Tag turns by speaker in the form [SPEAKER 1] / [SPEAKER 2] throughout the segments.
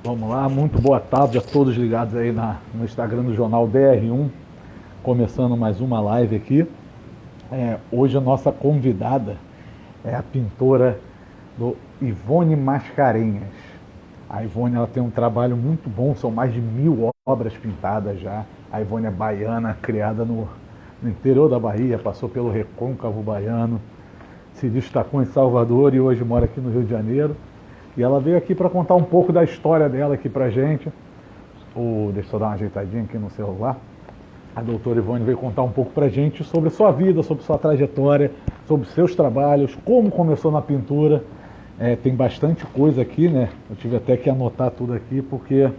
[SPEAKER 1] Vamos lá, muito boa tarde a todos ligados aí no Instagram do Jornal DR1, começando mais uma live aqui. Hoje a nossa convidada é a pintora Ivone Mascarenhas. A Ivone ela tem um trabalho muito bom, são mais de 1000 obras pintadas já. A Ivone é baiana, criada no interior da Bahia, passou pelo Recôncavo Baiano, se destacou em Salvador e hoje mora aqui no Rio de Janeiro. E ela veio aqui para contar um pouco da história dela aqui pra gente. Deixa eu dar uma ajeitadinha aqui no celular. A doutora Ivone veio contar um pouco pra gente sobre sua vida, sobre sua trajetória, sobre seus trabalhos, como começou na pintura. Tem bastante coisa aqui, né? Eu tive até que anotar tudo aqui porque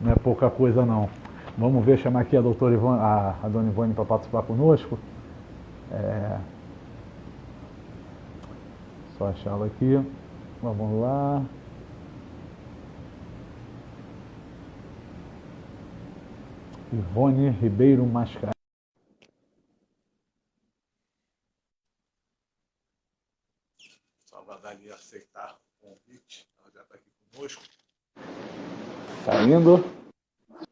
[SPEAKER 1] não é pouca coisa não. Vamos ver, chamar aqui a doutora Ivone, a dona Ivone para participar conosco. Só achá-la aqui. Vamos lá. Ivone Ribeiro Mascarenhas. Só aguardar ali aceitar o convite. Ela já está aqui conosco. Tá indo.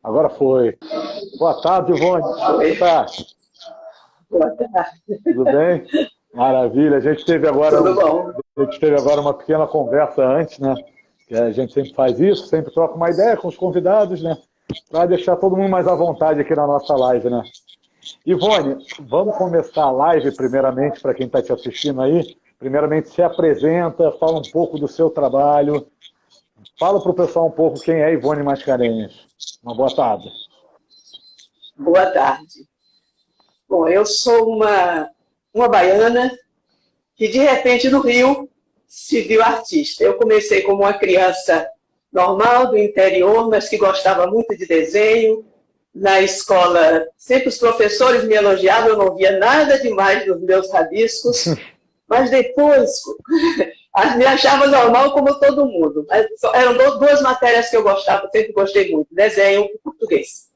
[SPEAKER 1] Agora foi. Boa tarde, Ivone. Como está?
[SPEAKER 2] Boa tarde.
[SPEAKER 1] Tudo bem? Maravilha. A gente teve agora uma pequena conversa antes, né? Que a gente sempre faz isso, sempre troca uma ideia com os convidados, né? Para deixar todo mundo mais à vontade aqui na nossa live, né? Ivone, vamos começar a live primeiramente, para quem está te assistindo aí. Primeiramente, se apresenta, fala um pouco do seu trabalho. Fala para o pessoal um pouco quem é Ivone Mascarenhas. Uma boa tarde.
[SPEAKER 2] Boa tarde. Bom, eu sou uma baiana que, de repente, no Rio, se viu artista. Eu comecei como uma criança normal, do interior, mas que gostava muito de desenho. Na escola, sempre os professores me elogiavam, eu não via nada demais nos meus rabiscos, mas depois me achava normal como todo mundo. Mas eram duas matérias que eu gostava, sempre gostei muito, desenho e português.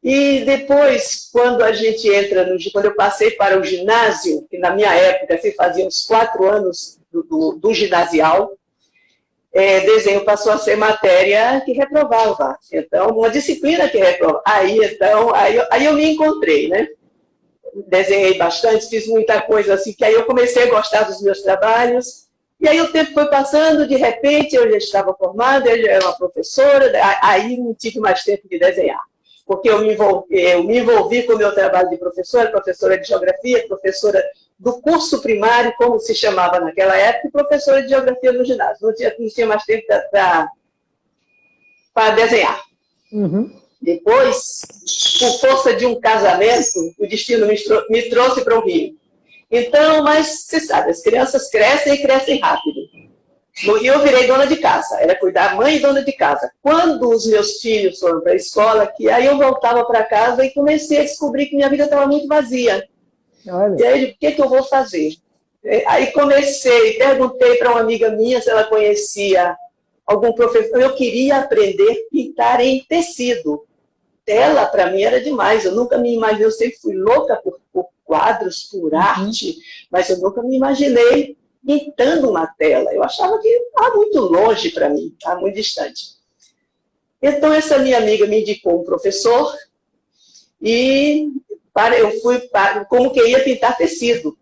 [SPEAKER 2] E depois, quando a gente entra quando eu passei para o ginásio, que na minha época se fazia uns 4 anos do ginasial, desenho passou a ser matéria que reprovava. Então, uma disciplina que reprovava. Aí eu me encontrei, né? Desenhei bastante, fiz muita coisa assim, que aí eu comecei a gostar dos meus trabalhos. E aí o tempo foi passando, de repente eu já estava formada, eu já era uma professora, aí não tive mais tempo de desenhar. Porque eu me envolvi com o meu trabalho de professora de geografia, professora do curso primário, como se chamava naquela época, e professora de geografia no ginásio. Não tinha mais tempo para desenhar.
[SPEAKER 1] Uhum.
[SPEAKER 2] Depois, por força de um casamento, o destino me trouxe para o Rio. Então, mas você sabe, as crianças crescem e crescem rápido. E eu virei dona de casa, era cuidar mãe e dona de casa. Quando os meus filhos foram para a escola, aí eu voltava para casa e comecei a descobrir que minha vida estava muito vazia.
[SPEAKER 1] Olha.
[SPEAKER 2] E aí, o que eu vou fazer? Aí perguntei para uma amiga minha se ela conhecia algum professor. Eu queria aprender a pintar em tecido. Tela, para mim, era demais. Eu nunca me imaginei, eu sempre fui louca por quadros, por arte, mas eu nunca me imaginei pintando uma tela. Eu achava que estava muito longe para mim, estava muito distante. Então, essa minha amiga me indicou um professor e eu fui como que ia pintar tecido.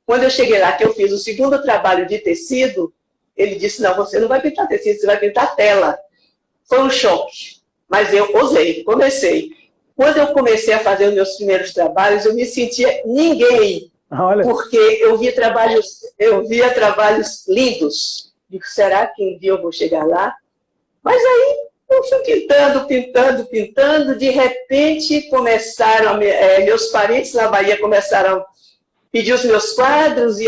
[SPEAKER 2] Quando eu cheguei lá, que eu fiz o segundo trabalho de tecido, ele disse, não, você não vai pintar tecido, você vai pintar tela. Foi um choque, mas eu comecei. Quando eu comecei a fazer os meus primeiros trabalhos, eu me sentia ninguém.
[SPEAKER 1] Olha.
[SPEAKER 2] Porque eu via trabalhos lindos. Digo, será que um dia eu vou chegar lá? Mas aí eu fui pintando. De repente, meus parentes na Bahia começaram a pedir os meus quadros, e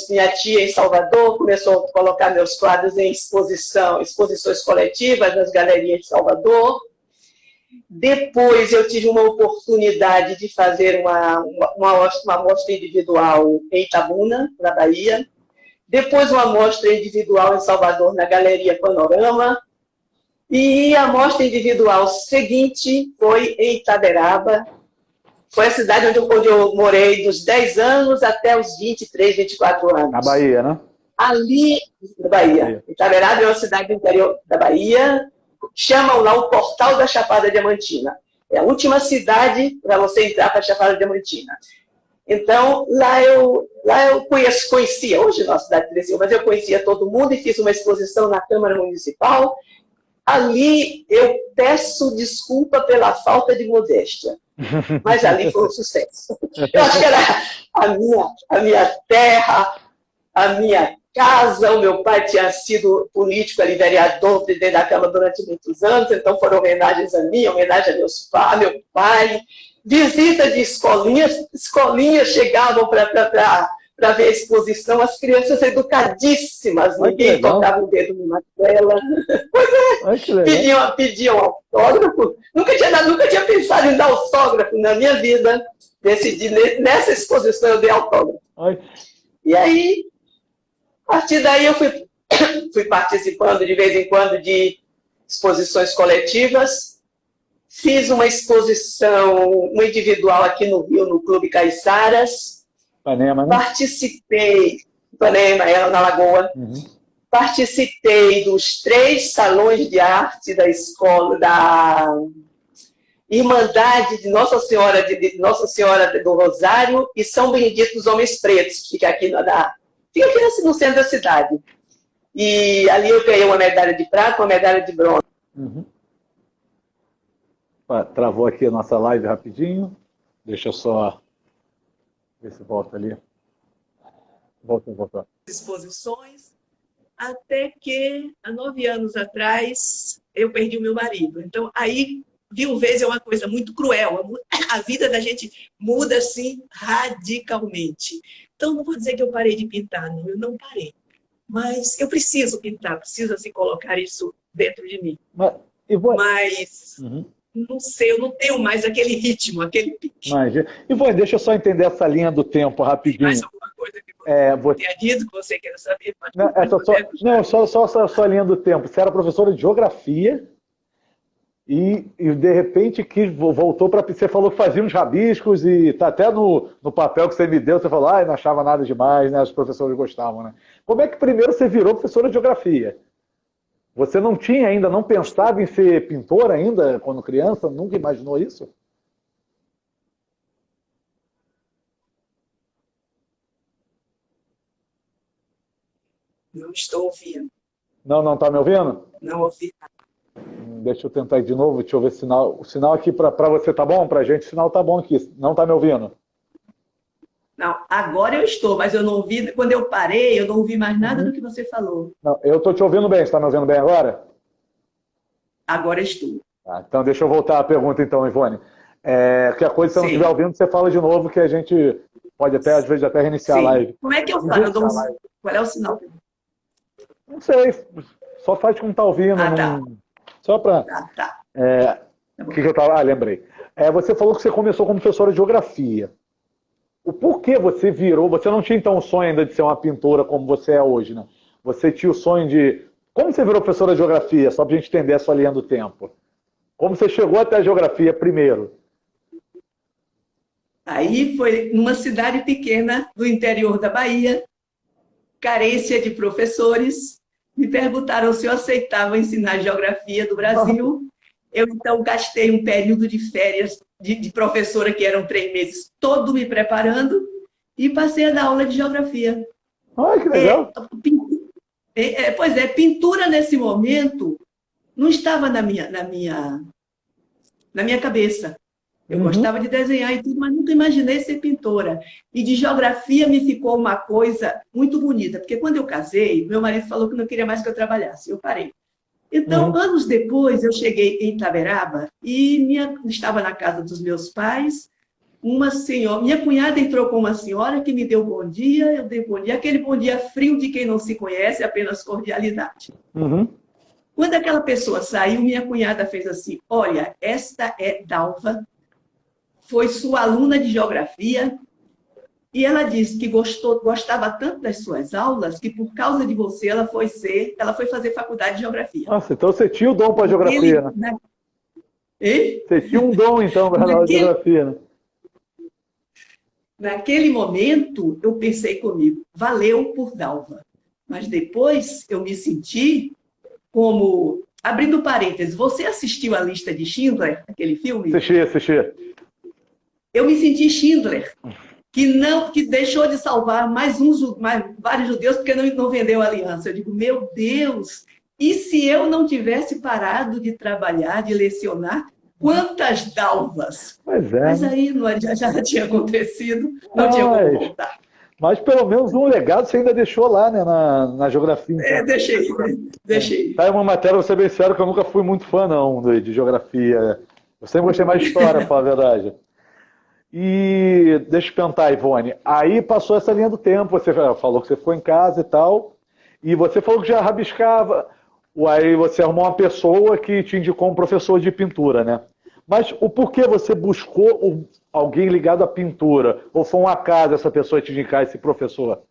[SPEAKER 2] minha tia em Salvador começou a colocar meus quadros em exposições coletivas nas galerias de Salvador. Depois eu tive uma oportunidade de fazer uma mostra individual em Itabuna, na Bahia. Depois uma mostra individual em Salvador, na Galeria Panorama. E a mostra individual seguinte foi em Itaberaba. Foi a cidade onde eu morei dos 10 anos até os 23, 24 anos.
[SPEAKER 1] Na Bahia, né?
[SPEAKER 2] ali na Bahia. Itaveraba é uma cidade do interior da Bahia, chamam lá o Portal da Chapada Diamantina. É a última cidade para você entrar para a Chapada Diamantina. Então, lá eu conhecia, hoje nossa cidade cresceu, mas eu conhecia todo mundo e fiz uma exposição na Câmara Municipal. Ali eu peço desculpa pela falta de modéstia, mas ali foi um sucesso. Eu acho que era a minha terra, a minha casa. O meu pai tinha sido político ali, vereador, presidente da Câmara durante muitos anos, então foram homenagens a mim, homenagem a meu pai. Visita de escolinhas chegavam para ver a exposição, as crianças educadíssimas, ninguém tocava o dedo numa tela. Pois é, pediam autógrafo. Nunca tinha pensado em dar autógrafo na minha vida. Decidi, nessa exposição, eu dei autógrafo. Oi. E aí, a partir daí, eu fui participando de vez em quando de exposições coletivas. Fiz uma exposição, uma individual aqui no Rio, no Clube Caiçaras.
[SPEAKER 1] Ipanema, né?
[SPEAKER 2] Participei, Ipanema, na Lagoa. Uhum. Participei dos 3 salões de arte da escola, da Irmandade de Nossa Senhora do Rosário e São Benedito dos Homens Pretos, que fica aqui no centro da cidade. E ali eu ganhei uma medalha de prata, uma medalha de bronze.
[SPEAKER 1] Uhum. Travou aqui a nossa live rapidinho. Deixa eu só ver se volta ali. Volta.
[SPEAKER 2] Exposições, até que, há 9 anos atrás, eu perdi o meu marido. Então, aí, viuvez é uma coisa muito cruel. A vida da gente muda, assim, radicalmente. Então, não vou dizer que eu parei de pintar, não. Eu não parei. Mas eu preciso pintar, preciso, assim, colocar isso dentro de mim. Mas uhum. Não sei, eu não tenho mais aquele ritmo, aquele pique.
[SPEAKER 1] Ivone, deixa eu só entender essa linha do tempo rapidinho. Tem mais
[SPEAKER 2] alguma coisa que você tenha dito, que você queira saber?
[SPEAKER 1] Só a linha do tempo. Você era professora de geografia e de repente voltou para... Você falou que fazia uns rabiscos e tá até no papel que você me deu, você falou, não achava nada demais, né? Os professores gostavam, né? Como é que primeiro você virou professora de geografia? Você não tinha ainda, não pensava em ser pintora ainda quando criança? Nunca imaginou isso?
[SPEAKER 2] Não estou ouvindo.
[SPEAKER 1] Não está me ouvindo?
[SPEAKER 2] Não ouvi.
[SPEAKER 1] Deixa eu tentar ir de novo, deixa eu ver o sinal. O sinal aqui para você tá bom? Para a gente o sinal tá bom aqui. Não está me ouvindo?
[SPEAKER 2] Não, agora eu estou, mas eu não ouvi, quando eu parei, eu não ouvi mais nada do que você falou.
[SPEAKER 1] Não, eu estou te ouvindo bem, você está me ouvindo bem agora?
[SPEAKER 2] Agora estou.
[SPEAKER 1] Então deixa eu voltar à pergunta então, Ivone. Que a coisa, se você não estiver ouvindo, você fala de novo, que a gente pode até, às vezes, até reiniciar a live.
[SPEAKER 2] Como é que eu falo? Qual é o sinal?
[SPEAKER 1] Não sei, só faz como está ouvindo.
[SPEAKER 2] Tá.
[SPEAKER 1] Só para...
[SPEAKER 2] Tá.
[SPEAKER 1] Que eu tava... lembrei. Você falou que você começou como professora de geografia. O porquê você virou... Você não tinha, então, o sonho ainda de ser uma pintora como você é hoje, né? Você tinha o sonho de... Como você virou professora de geografia? Só para a gente entender a sua linha do tempo. Como você chegou até a geografia primeiro?
[SPEAKER 2] Aí foi numa cidade pequena do interior da Bahia, carência de professores. Me perguntaram se eu aceitava ensinar geografia do Brasil. Eu, então, gastei um período de férias de professora, que eram 3 meses, todo me preparando, e passei a dar aula de geografia.
[SPEAKER 1] Que legal!
[SPEAKER 2] Pois é, pintura nesse momento não estava na minha cabeça. Eu gostava de desenhar e tudo, mas nunca imaginei ser pintora. E de geografia me ficou uma coisa muito bonita, porque quando eu casei, meu marido falou que não queria mais que eu trabalhasse, eu parei. Então, anos depois, eu cheguei em Itaveraba e estava na casa dos meus pais, uma senhora, minha cunhada entrou com uma senhora que me deu bom dia, eu dei bom dia, aquele bom dia frio de quem não se conhece, apenas cordialidade. Quando aquela pessoa saiu, minha cunhada fez assim, olha, esta é Dalva, foi sua aluna de geografia, e ela disse que gostava tanto das suas aulas que, por causa de você, ela foi fazer faculdade de geografia.
[SPEAKER 1] Nossa, então você tinha o dom para geografia, né? Você tinha um dom, então, para a geografia, né?
[SPEAKER 2] Naquele momento, eu pensei comigo, valeu por Dalva. Mas depois eu me senti como... Abrindo parênteses, você assistiu a Lista de Schindler, aquele filme?
[SPEAKER 1] Assisti.
[SPEAKER 2] Eu me senti Schindler, que deixou de salvar mais vários judeus porque não vendeu a aliança. Eu digo, meu Deus, e se eu não tivesse parado de trabalhar, de lecionar, quantas dalvas?
[SPEAKER 1] Pois é.
[SPEAKER 2] Mas aí já tinha acontecido, não tinha como voltar.
[SPEAKER 1] Mas pelo menos um legado você ainda deixou lá, né, na geografia. Então.
[SPEAKER 2] Deixei.
[SPEAKER 1] Tá, é uma matéria, vou ser bem sério, que eu nunca fui muito fã, não, de geografia. Eu sempre gostei mais de história, pra falar a verdade. E deixa eu perguntar, Ivone, aí passou essa linha do tempo, você falou que você ficou em casa e tal, e você falou que já rabiscava, aí você arrumou uma pessoa que te indicou um professor de pintura, né? Mas o porquê você buscou alguém ligado à pintura? Ou foi um acaso essa pessoa te indicar esse professor?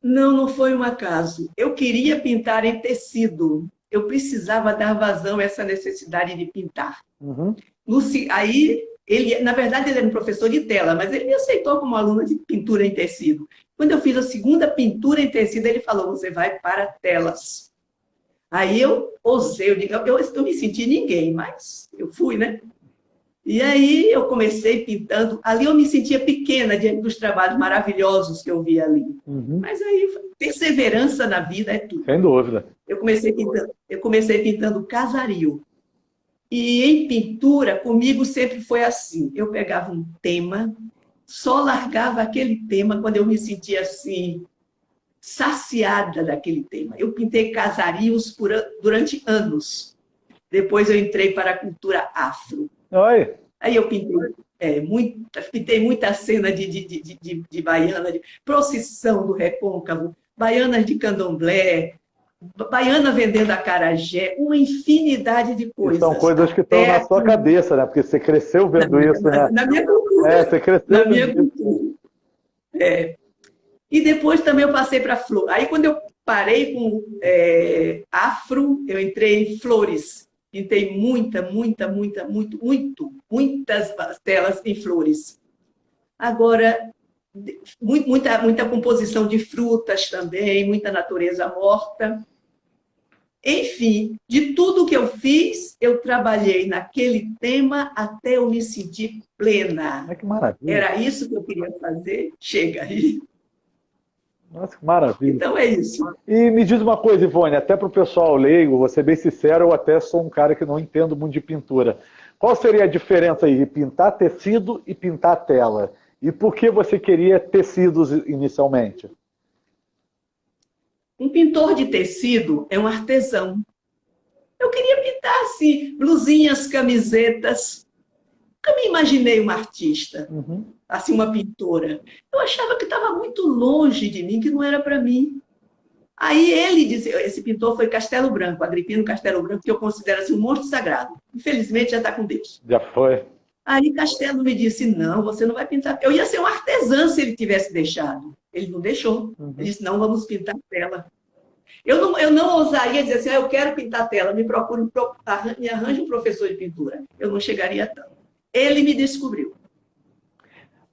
[SPEAKER 2] Não foi um acaso. Eu queria pintar em tecido. Eu precisava dar vazão a essa necessidade de pintar.
[SPEAKER 1] Uhum.
[SPEAKER 2] Aí, na verdade, ele era um professor de tela, mas ele me aceitou como aluna de pintura em tecido. Quando eu fiz a segunda pintura em tecido, ele falou, você vai para telas. Aí eu ousei, eu me senti ninguém, mas eu fui, né? E aí eu comecei pintando. Ali eu me sentia pequena diante dos trabalhos maravilhosos que eu via ali.
[SPEAKER 1] Uhum.
[SPEAKER 2] Mas aí, perseverança na vida é tudo.
[SPEAKER 1] Sem dúvida.
[SPEAKER 2] Eu comecei pintando casario. E em pintura, comigo sempre foi assim. Eu pegava um tema, só largava aquele tema quando eu me sentia assim, saciada daquele tema. Eu pintei casarios durante anos. Depois eu entrei para a cultura afro.
[SPEAKER 1] Oi.
[SPEAKER 2] Aí eu pintei muita cena de baiana, de procissão do recôncavo, baianas de candomblé, baiana vendendo acarajé, uma infinidade de coisas.
[SPEAKER 1] E são coisas que estão na sua cabeça, né? Porque você cresceu vendo isso, né?
[SPEAKER 2] Na minha cultura.
[SPEAKER 1] Você cresceu
[SPEAKER 2] na minha cultura. E depois também eu passei para flor. Aí quando eu parei com afro, eu entrei em flores. Pintei muitas telas em flores. Agora, muita composição de frutas também, muita natureza morta. Enfim, de tudo que eu fiz, eu trabalhei naquele tema até eu me sentir plena.
[SPEAKER 1] Que maravilha.
[SPEAKER 2] Era isso que eu queria fazer? Chega aí.
[SPEAKER 1] Nossa, que maravilha.
[SPEAKER 2] Então é isso.
[SPEAKER 1] E me diz uma coisa, Ivone, até para o pessoal leigo, vou ser bem sincero, eu até sou um cara que não entendo muito de pintura. Qual seria a diferença aí de pintar tecido e pintar tela? E por que você queria tecidos inicialmente?
[SPEAKER 2] Um pintor de tecido é um artesão. Eu queria pintar assim, blusinhas, camisetas. Nunca me imaginei uma artista, assim, uma pintora. Eu achava que estava muito longe de mim, que não era para mim. Aí ele disse, esse pintor foi Castelo Branco, Agripino Castelo Branco, que eu considero assim, um monstro sagrado. Infelizmente já está com Deus.
[SPEAKER 1] Já foi.
[SPEAKER 2] Aí Castelo me disse, não, você não vai pintar. Eu ia ser uma artesã se ele tivesse deixado. Ele não deixou. Ele disse, não, vamos pintar tela. Eu não ousaria dizer assim, eu quero pintar tela, me arranje um professor de pintura. Eu não chegaria tanto. Ele me descobriu.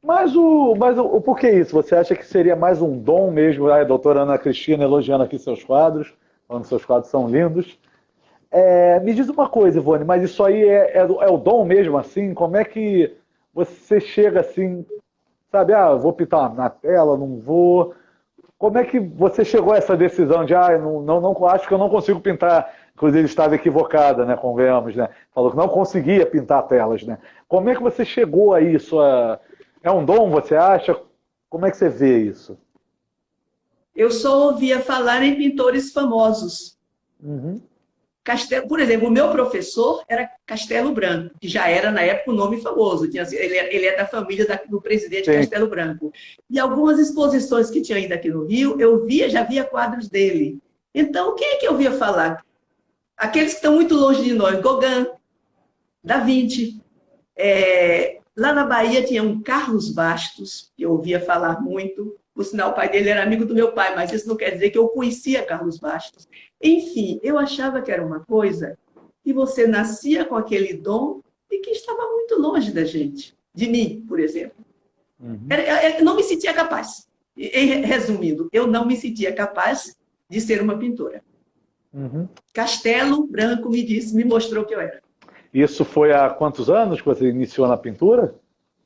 [SPEAKER 1] Mas o porquê isso? Você acha que seria mais um dom mesmo? A doutora Ana Cristina elogiando aqui seus quadros, falando que seus quadros são lindos. Me diz uma coisa, Ivone, mas isso aí é o dom mesmo, assim? Como é que você chega assim, sabe, vou pintar na tela, não vou... Como é que você chegou a essa decisão de, não acho que eu não consigo pintar, inclusive estava equivocada, né, convenhamos, né? Falou que não conseguia pintar telas, né? Como é que você chegou a isso? É um dom, você acha? Como é que você vê isso?
[SPEAKER 2] Eu só ouvia falar em pintores famosos. Por exemplo, o meu professor era Castelo Branco, que já era, na época, um nome famoso. Ele é da família do presidente Castelo Branco. E algumas exposições que tinha ainda aqui no Rio, já via quadros dele. Então, quem é que eu via falar? Aqueles que estão muito longe de nós, Gauguin, Da Vinci. Lá na Bahia tinha um Carlos Bastos, que eu ouvia falar muito. Por sinal, o pai dele era amigo do meu pai, mas isso não quer dizer que eu conhecia Carlos Bastos. Enfim, eu achava que era uma coisa que você nascia com aquele dom e que estava muito longe da gente. De mim, por exemplo. Eu não me sentia capaz. Resumindo, eu não me sentia capaz de ser uma pintora.
[SPEAKER 1] Uhum.
[SPEAKER 2] Castelo Branco me mostrou que eu era.
[SPEAKER 1] Isso foi há quantos anos que você iniciou na pintura?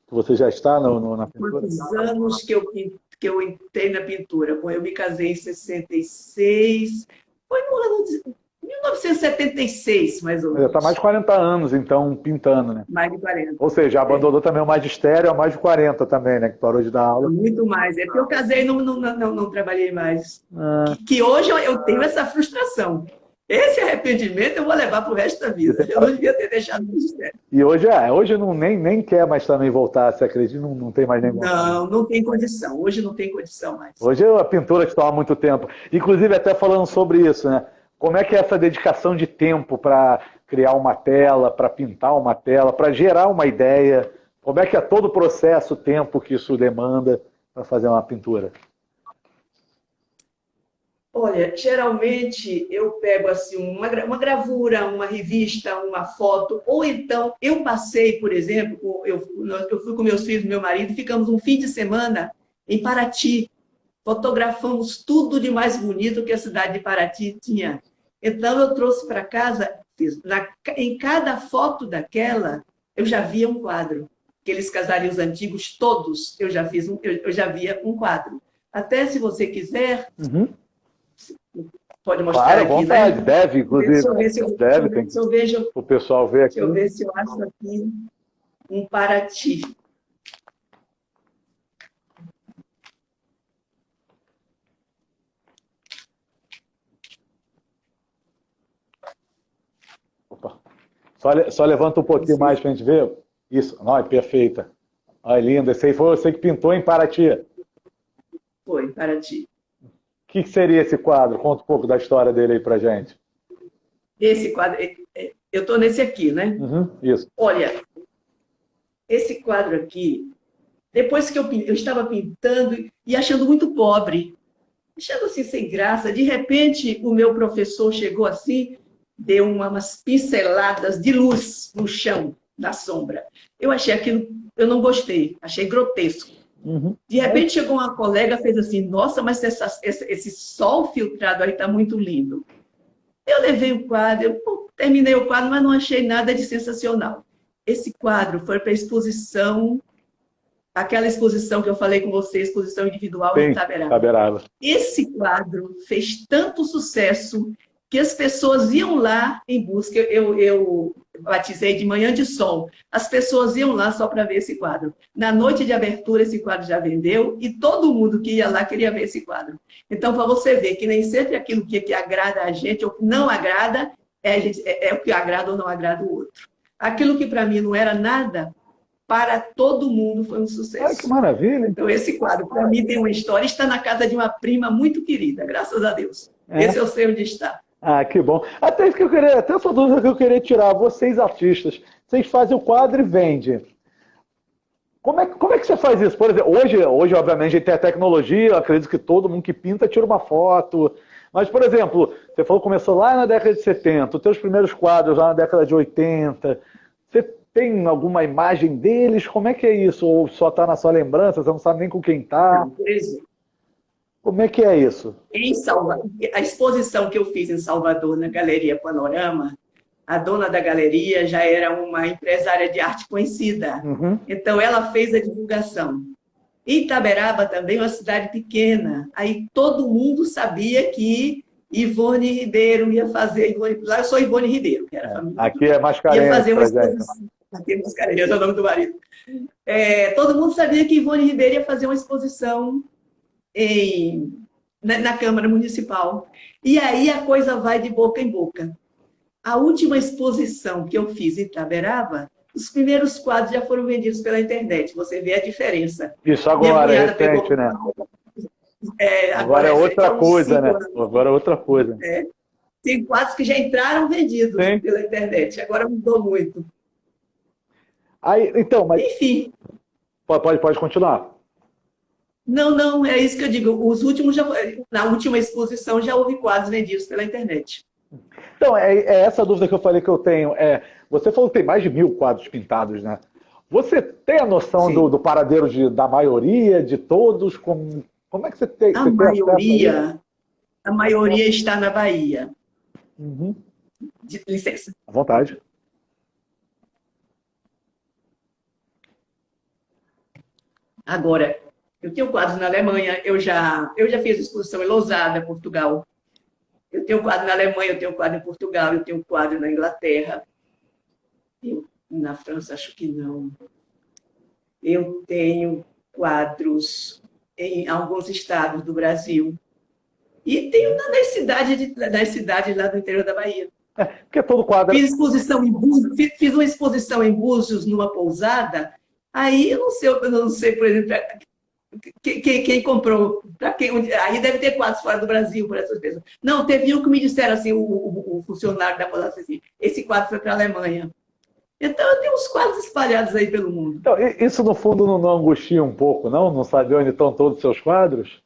[SPEAKER 1] Que você já está na pintura?
[SPEAKER 2] Quantos anos que eu entrei na pintura? Bom, eu me casei em 66, foi no ano de 1976, mais ou
[SPEAKER 1] Já
[SPEAKER 2] menos.
[SPEAKER 1] está mais de 40 anos, então, pintando, né?
[SPEAKER 2] Mais de 40.
[SPEAKER 1] Ou seja, abandonou também o magistério há mais de 40 também, né? Que parou de dar aula.
[SPEAKER 2] Muito mais. É porque eu casei e não trabalhei mais.
[SPEAKER 1] Ah.
[SPEAKER 2] Que hoje eu tenho essa frustração. Esse arrependimento eu vou levar para o resto da vida. Eu não devia ter deixado o magistério.
[SPEAKER 1] E hoje não, nem quer mais também voltar, você acredita? Não tem mais nem vontade.
[SPEAKER 2] Não tem condição. Hoje não tem condição mais.
[SPEAKER 1] Hoje é a pintura que toma muito tempo. Inclusive, até falando sobre isso, né? Como é que é essa dedicação de tempo para criar uma tela, para pintar uma tela, para gerar uma ideia? Como é que é todo o processo, o tempo que isso demanda para fazer uma pintura?
[SPEAKER 2] Olha, geralmente eu pego assim uma gravura, uma revista, uma foto, ou então eu passei, por exemplo, eu fui com meus filhos e meu marido, ficamos um fim de semana em Paraty, fotografamos tudo de mais bonito que a cidade de Paraty tinha. Então eu trouxe para casa, em cada foto daquela, eu já via um quadro. Aqueles casarinhos antigos, todos, eu já via um quadro. Até se você quiser...
[SPEAKER 1] Uhum.
[SPEAKER 2] Pode mostrar
[SPEAKER 1] claro,
[SPEAKER 2] aqui,
[SPEAKER 1] vontade,
[SPEAKER 2] né?
[SPEAKER 1] deve, inclusive.
[SPEAKER 2] Deixa eu ver se eu vejo.
[SPEAKER 1] O pessoal vê aqui.
[SPEAKER 2] Deixa eu ver se eu acho aqui um Paraty.
[SPEAKER 1] Opa. Só levanta um pouquinho mais para a gente ver. Isso, não, é perfeita. Olha, linda. Esse aí foi você que pintou em Paraty.
[SPEAKER 2] Foi, em Paraty.
[SPEAKER 1] O que seria esse quadro? Conta um pouco da história dele aí pra gente.
[SPEAKER 2] Esse quadro, eu estou nesse aqui, né?
[SPEAKER 1] Uhum, isso.
[SPEAKER 2] Olha, esse quadro aqui, depois que eu estava pintando e achando muito pobre, achando assim sem graça, de repente o meu professor chegou assim, deu umas pinceladas de luz no chão, na sombra. Eu achei aquilo, eu não gostei, achei grotesco.
[SPEAKER 1] Uhum.
[SPEAKER 2] De repente chegou uma colega e fez assim, nossa, mas esse sol filtrado aí está muito lindo. Eu levei o quadro, terminei o quadro, mas não achei nada de sensacional. Esse quadro foi para a exposição, aquela exposição que eu falei com você, exposição individual em Itaberaba. Esse quadro fez tanto sucesso que as pessoas iam lá em busca, eu batizei de Manhã de Sol, as pessoas iam lá só para ver esse quadro. Na noite de abertura, esse quadro já vendeu e todo mundo que ia lá queria ver esse quadro. Então, para você ver que nem sempre aquilo que agrada a gente ou que não agrada, é o que agrada ou não agrada o outro. Aquilo que para mim não era nada, para todo mundo foi um sucesso.
[SPEAKER 1] Ai, que maravilha!
[SPEAKER 2] Então, esse quadro, para mim, tem uma história, está na casa de uma prima muito querida, graças a Deus. Esse eu sei onde está.
[SPEAKER 1] Ah, que bom. Até essa dúvida que eu queria tirar. Vocês, artistas, vocês fazem o quadro e vendem. Como é que você faz isso? Por exemplo, hoje obviamente, a gente tem a tecnologia, eu acredito que todo mundo que pinta tira uma foto. Mas, por exemplo, você falou que começou lá na década de 70, os teus primeiros quadros lá na década de 80. Você tem alguma imagem deles? Como é que é isso? Ou só está na sua lembrança, você não sabe nem com quem está?
[SPEAKER 2] Por exemplo.
[SPEAKER 1] Como é que é isso?
[SPEAKER 2] Em Salvador, a exposição que eu fiz em Salvador, na Galeria Panorama, a dona da galeria já era uma empresária de arte conhecida.
[SPEAKER 1] Uhum.
[SPEAKER 2] Então, ela fez a divulgação. Itaberaba também é uma cidade pequena. Aí todo mundo sabia que Ivone Ribeiro ia fazer... Lá eu sou Ivone Ribeiro, que era a família.
[SPEAKER 1] Aqui é Mascarenhas.
[SPEAKER 2] Ia fazer uma exposição. Aqui é Mascarenhas, é o nome do marido. Todo mundo sabia que Ivone Ribeiro ia fazer uma exposição na Câmara Municipal. E aí a coisa vai de boca em boca. A última exposição que eu fiz em Itaberaba, os primeiros quadros já foram vendidos pela internet. Você vê a diferença.
[SPEAKER 1] Isso agora, é recente, né? Agora é outra coisa, né? Agora é outra coisa.
[SPEAKER 2] Tem quadros que já entraram vendidos pela internet. Agora mudou muito.
[SPEAKER 1] Aí, então, mas...
[SPEAKER 2] Enfim.
[SPEAKER 1] Pode continuar.
[SPEAKER 2] Não, é isso que eu digo. Os últimos na última exposição já houve quadros vendidos pela internet.
[SPEAKER 1] Então, é essa dúvida que eu falei que eu tenho. Você falou que tem mais de 1000 quadros pintados, né? Você tem a noção do paradeiro da maioria, de todos? Como é que você tem,
[SPEAKER 2] A
[SPEAKER 1] você tem acesso a isso?
[SPEAKER 2] maioria, a maioria está na Bahia.
[SPEAKER 1] Uhum.
[SPEAKER 2] Licença.
[SPEAKER 1] À vontade.
[SPEAKER 2] Agora, eu tenho quadros na Alemanha, eu já fiz exposição em Lousada, Portugal. Eu tenho quadro na Alemanha, eu tenho quadro em Portugal, eu tenho quadro na Inglaterra. Na França, acho que não. Eu tenho quadros em alguns estados do Brasil. E tenho nas cidades lá do interior da Bahia.
[SPEAKER 1] Porque todo quadro.
[SPEAKER 2] Fiz uma exposição em Búzios, numa pousada. Aí eu não sei, por exemplo, quem comprou, aí deve ter quadros fora do Brasil, por essas pessoas. Não, teve um que me disseram assim, o funcionário da pousada, assim, esse quadro foi para a Alemanha. Então, eu tenho uns quadros espalhados aí pelo mundo.
[SPEAKER 1] Então, isso no fundo não angustia um pouco, não? Não saber onde estão todos os seus quadros?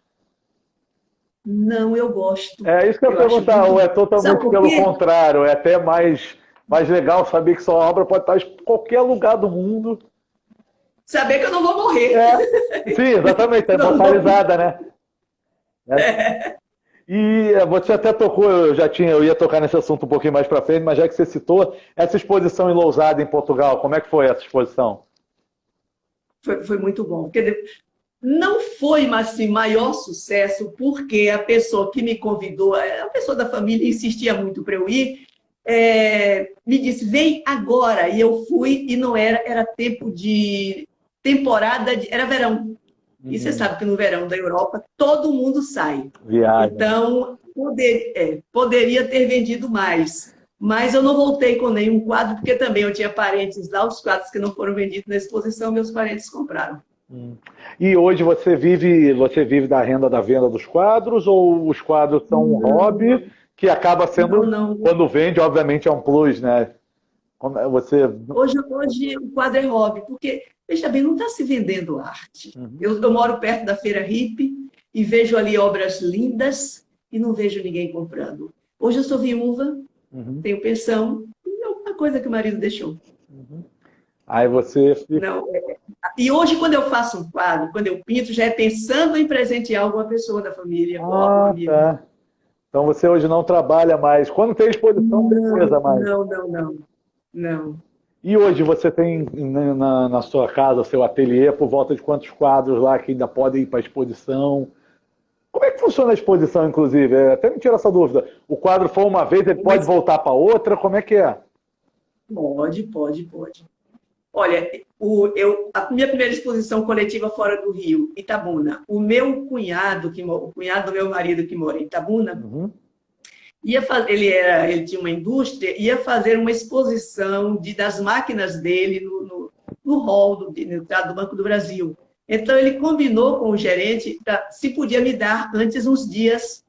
[SPEAKER 2] Não, eu gosto.
[SPEAKER 1] É isso que eu ia
[SPEAKER 2] Eu acho
[SPEAKER 1] perguntar, ou
[SPEAKER 2] muito.
[SPEAKER 1] é
[SPEAKER 2] Sabe
[SPEAKER 1] totalmente
[SPEAKER 2] por
[SPEAKER 1] pelo
[SPEAKER 2] quê?
[SPEAKER 1] contrário, é até mais legal saber que sua obra pode estar em qualquer lugar do mundo.
[SPEAKER 2] Saber que eu não vou morrer.
[SPEAKER 1] É, sim, exatamente, é
[SPEAKER 2] Não vou...
[SPEAKER 1] imortalizada, né? E você até tocou, eu ia tocar nesse assunto um pouquinho mais para frente, mas já que você citou, essa exposição em Lousada, em Portugal, como é que foi essa exposição?
[SPEAKER 2] Foi muito bom. Porque não foi assim, maior sucesso, porque a pessoa que me convidou, a pessoa da família insistia muito para eu ir, me disse, vem agora. E eu fui, e não era tempo de temporada, era verão. E você
[SPEAKER 1] Uhum.
[SPEAKER 2] sabe que no verão da Europa todo mundo sai.
[SPEAKER 1] Viagem.
[SPEAKER 2] Então, poderia ter vendido mais. Mas eu não voltei com nenhum quadro, porque também eu tinha parentes lá, os quadros que não foram vendidos na exposição, meus parentes compraram.
[SPEAKER 1] E hoje você vive da renda da venda dos quadros ou os quadros são um hobby
[SPEAKER 2] Não,
[SPEAKER 1] que acaba
[SPEAKER 2] não,
[SPEAKER 1] sendo,
[SPEAKER 2] não.
[SPEAKER 1] quando vende, obviamente é um plus, né? Você.
[SPEAKER 2] Hoje o quadro é hobby, porque, veja bem, não está se vendendo arte.
[SPEAKER 1] Uhum,
[SPEAKER 2] Eu moro perto da Feira Hippie e vejo ali obras lindas e não vejo ninguém comprando. Hoje eu sou viúva,
[SPEAKER 1] uhum.
[SPEAKER 2] tenho pensão, e é uma coisa que o marido deixou.
[SPEAKER 1] Aí você fica.
[SPEAKER 2] Não. E hoje, quando eu faço um quadro, quando eu pinto, já é pensando em presentear alguma pessoa da família ou algum
[SPEAKER 1] Ah,
[SPEAKER 2] amigo.
[SPEAKER 1] tá. Então você hoje não trabalha mais. Quando tem exposição, beleza,
[SPEAKER 2] Não,
[SPEAKER 1] mas.
[SPEAKER 2] não, não, não. Não.
[SPEAKER 1] E hoje você tem na sua casa, seu ateliê, por volta de quantos quadros lá que ainda podem ir para exposição? Como é que funciona a exposição, inclusive? Até me tira essa dúvida. O quadro foi uma vez, ele pode
[SPEAKER 2] Mas
[SPEAKER 1] voltar para outra? Como é que é?
[SPEAKER 2] pode, pode, pode. Olha, a minha primeira exposição coletiva fora do Rio, Itabuna, o meu cunhado, o cunhado do meu marido que mora em Itabuna,
[SPEAKER 1] Uhum,
[SPEAKER 2] ele tinha uma indústria, ia fazer uma exposição das máquinas dele no hall do Banco do Brasil. Então, ele combinou com o gerente se podia me dar antes uns dias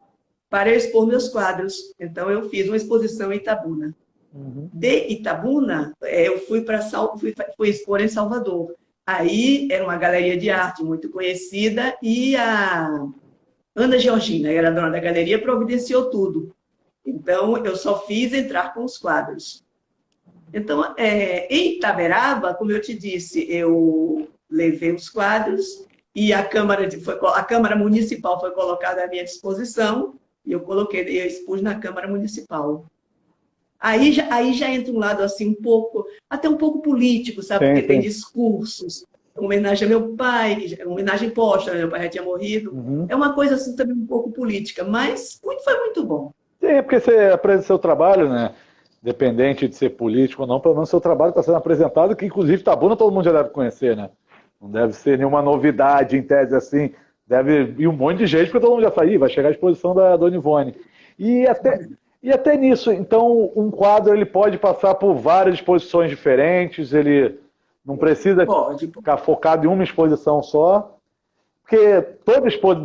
[SPEAKER 2] para eu expor meus quadros. Então, eu fiz uma exposição em Itabuna.
[SPEAKER 1] uhum.
[SPEAKER 2] De Itabuna, eu fui expor em Salvador. Aí era uma galeria de arte muito conhecida e a Ana Georgina, era a dona da galeria, providenciou tudo. Então, eu só fiz entrar com os quadros. Então, em Itaberaba, como eu te disse, eu levei os quadros e a Câmara Municipal foi colocada à minha disposição e eu expus na Câmara Municipal. Aí já entra um lado assim até um pouco político, sabe?
[SPEAKER 1] Sim,
[SPEAKER 2] Porque tem
[SPEAKER 1] sim.
[SPEAKER 2] discursos, homenagem ao meu pai, homenagem póstuma, meu pai já tinha morrido.
[SPEAKER 1] Uhum.
[SPEAKER 2] É uma coisa assim também um pouco política, mas foi muito bom.
[SPEAKER 1] Sim, é porque você apresenta seu trabalho, né? Dependente de ser político ou não, pelo menos seu trabalho está sendo apresentado, que inclusive Itabuna todo mundo já deve conhecer, né? Não deve ser nenhuma novidade em tese assim. Deve ir um monte de gente, porque todo mundo já saiu, vai chegar a exposição da Dona Ivone. E até, e até nisso, então, um quadro ele pode passar por várias exposições diferentes, ele não precisa
[SPEAKER 2] Pode.
[SPEAKER 1] ficar focado em uma exposição só, porque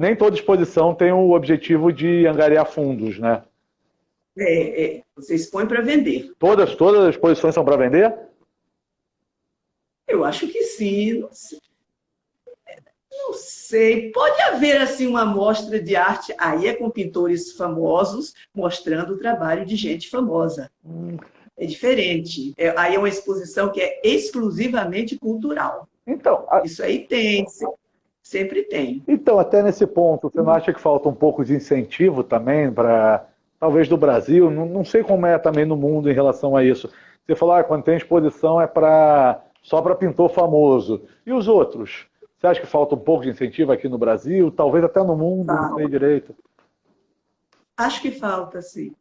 [SPEAKER 1] nem toda exposição tem o objetivo de angariar fundos, né?
[SPEAKER 2] Você expõe para vender.
[SPEAKER 1] Todas as exposições são para vender?
[SPEAKER 2] Eu acho que sim. Não sei. Pode haver assim uma mostra de arte, aí é com pintores famosos, mostrando o trabalho de gente famosa. É diferente. Aí é uma exposição que é exclusivamente cultural.
[SPEAKER 1] Então,
[SPEAKER 2] Isso aí tem. sempre tenho.
[SPEAKER 1] Então, até nesse ponto, você não acha que falta um pouco de incentivo também para, talvez do Brasil, não sei como é também no mundo em relação a isso. Você falou, quando tem exposição é só para pintor famoso. E os outros? Você acha que falta um pouco de incentivo aqui no Brasil? Talvez até no mundo, não sei
[SPEAKER 2] Falta.
[SPEAKER 1] direito.
[SPEAKER 2] Acho que falta, sim.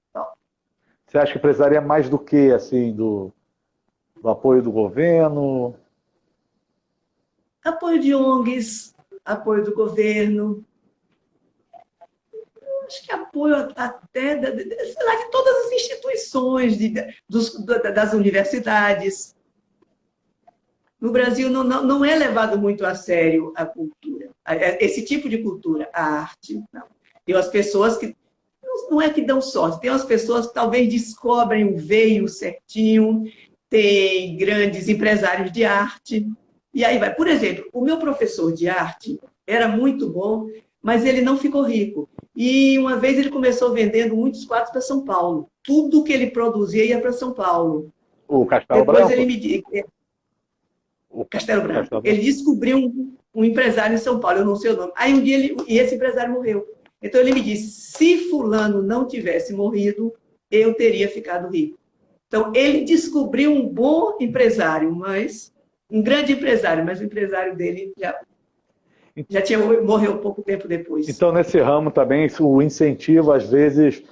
[SPEAKER 1] Você acha que precisaria mais do que, assim, do apoio do governo?
[SPEAKER 2] Apoio de ONGs, apoio do governo, acho que apoio até sei lá, de todas as instituições, das universidades. No Brasil não é levado muito a sério a cultura, esse tipo de cultura, a arte. Não. Tem as pessoas que, não é que dão sorte, tem as pessoas que talvez descobrem o veio certinho, tem grandes empresários de arte, e aí vai. Por exemplo, o meu professor de arte era muito bom, mas ele não ficou rico. E uma vez ele começou vendendo muitos quadros para São Paulo. Tudo que ele produzia ia para São Paulo.
[SPEAKER 1] O Castelo
[SPEAKER 2] Depois
[SPEAKER 1] Branco?
[SPEAKER 2] ele me disse... Castelo Branco.
[SPEAKER 1] Castelo Branco.
[SPEAKER 2] Ele descobriu um empresário em São Paulo, eu não sei o nome. Aí um dia e esse empresário morreu. Então ele me disse, se fulano não tivesse morrido, eu teria ficado rico. Então ele descobriu um bom empresário, um grande empresário, mas o empresário dele já morreu pouco tempo depois.
[SPEAKER 1] Então, nesse ramo também, o incentivo, às vezes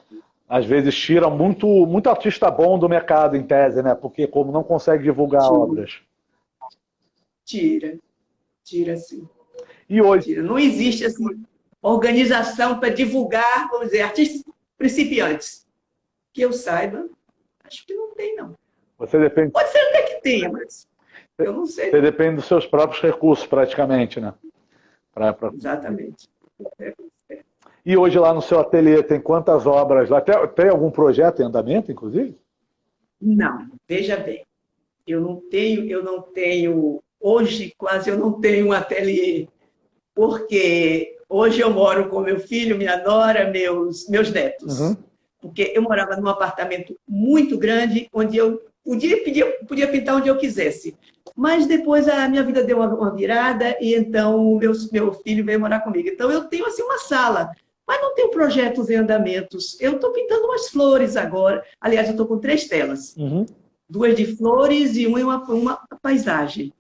[SPEAKER 1] tira muito artista bom do mercado, em tese, né? Porque como não consegue divulgar obras.
[SPEAKER 2] Tira sim.
[SPEAKER 1] E hoje?
[SPEAKER 2] Tira. Não existe assim, organização para divulgar, vamos dizer, artistas principiantes. Que eu saiba, acho que não tem, não.
[SPEAKER 1] Você depende...
[SPEAKER 2] Pode ser até que tenha, mas eu não sei.
[SPEAKER 1] Você depende dos seus próprios recursos, praticamente, né?
[SPEAKER 2] Exatamente.
[SPEAKER 1] E hoje lá no seu ateliê tem quantas obras? Tem algum projeto em andamento, inclusive?
[SPEAKER 2] Não, veja bem. Eu não tenho, hoje quase eu não tenho um ateliê, porque hoje eu moro com meu filho, minha nora, meus netos.
[SPEAKER 1] Uhum.
[SPEAKER 2] Porque eu morava num apartamento muito grande, onde eu podia pintar onde eu quisesse. Mas depois a minha vida deu uma virada e então o meu filho veio morar comigo. Então eu tenho assim uma sala, mas não tenho projetos em andamentos. Eu estou pintando umas flores agora. Aliás, eu estou com 3 telas.
[SPEAKER 1] Uhum.
[SPEAKER 2] 2 de flores e uma paisagem.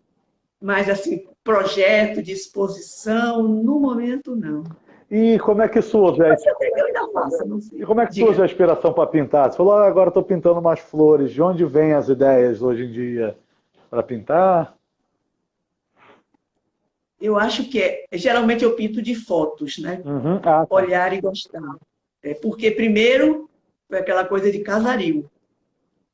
[SPEAKER 2] Mas assim, projeto de exposição, no momento não.
[SPEAKER 1] E como é que surge?
[SPEAKER 2] Eu ainda faço, não sei.
[SPEAKER 1] E como é que surge a inspiração para pintar? Você falou, agora estou pintando umas flores. De onde vêm as ideias hoje em dia para pintar?
[SPEAKER 2] Eu acho que geralmente eu pinto de fotos, né?
[SPEAKER 1] Uhum. Tá.
[SPEAKER 2] Olhar e gostar. Porque primeiro foi aquela coisa de casario,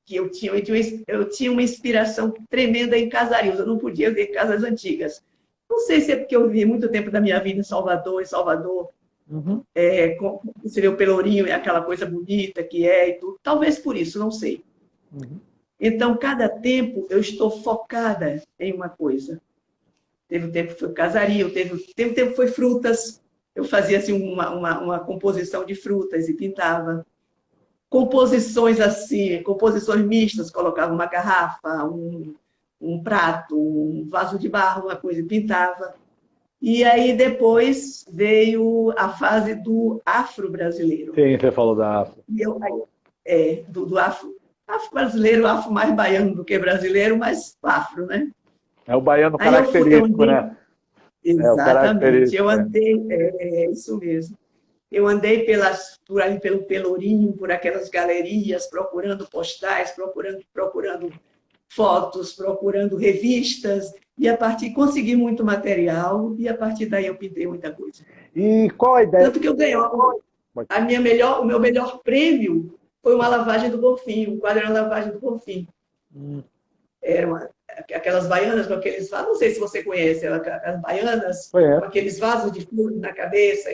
[SPEAKER 2] que eu tinha uma inspiração tremenda em casarios. Eu não podia ver casas antigas. Não sei se é porque eu vivi muito tempo da minha vida em Salvador.
[SPEAKER 1] Uhum.
[SPEAKER 2] Você vê o Pelourinho, é aquela coisa bonita que e tudo. Talvez por isso, não sei.
[SPEAKER 1] Uhum.
[SPEAKER 2] Então, cada tempo eu estou focada em uma coisa. Teve um tempo que foi casario, teve um tempo que foi frutas. Eu fazia assim, uma composição de frutas e pintava. Composições assim, composições mistas, colocava uma garrafa, um prato, um vaso de barro, uma coisa, e pintava. E aí depois veio a fase do afro-brasileiro.
[SPEAKER 1] Sim, você falou da afro.
[SPEAKER 2] Do afro-brasileiro, afro mais baiano do que brasileiro, mas afro, né?
[SPEAKER 1] É o baiano característico, né?
[SPEAKER 2] Exatamente. Eu andei, isso mesmo. Eu andei pelo Pelourinho, por aquelas galerias, procurando postais, procurando fotos, procurando revistas, e consegui muito material, e a partir daí eu pintei muita coisa.
[SPEAKER 1] E qual a ideia?
[SPEAKER 2] Tanto que eu ganhei. O meu melhor prêmio foi uma lavagem do Bonfim, um quadro na lavagem do Bonfim. Eram aquelas baianas com aqueles vasos, não sei se você conhece, as baianas com aqueles vasos de flores na cabeça,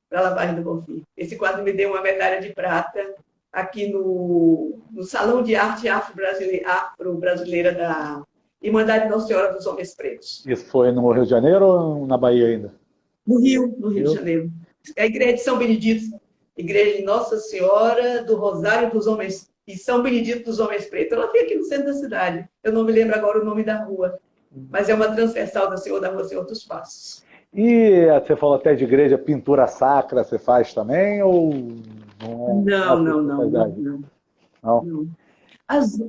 [SPEAKER 2] para a lavagem do Bonfim. Esse quadro me deu uma medalha de prata aqui no Salão de Arte Afro-Brasileira da Irmandade Nossa Senhora dos Homens Pretos.
[SPEAKER 1] Isso foi no Rio de Janeiro ou na Bahia ainda?
[SPEAKER 2] No Rio de Janeiro. É a igreja de São Benedito, igreja de Nossa Senhora do Rosário dos Homens e São Benedito dos Homens Pretos. Ela fica aqui no centro da cidade. Eu não me lembro agora o nome da rua, mas é uma transversal da Senhor da Rua Senhor dos Passos.
[SPEAKER 1] E você falou até de igreja, pintura sacra, você faz também? Ou não é a
[SPEAKER 2] Não,
[SPEAKER 1] sua
[SPEAKER 2] não, não, não,
[SPEAKER 1] especialidade?
[SPEAKER 2] não.
[SPEAKER 1] Não?
[SPEAKER 2] não.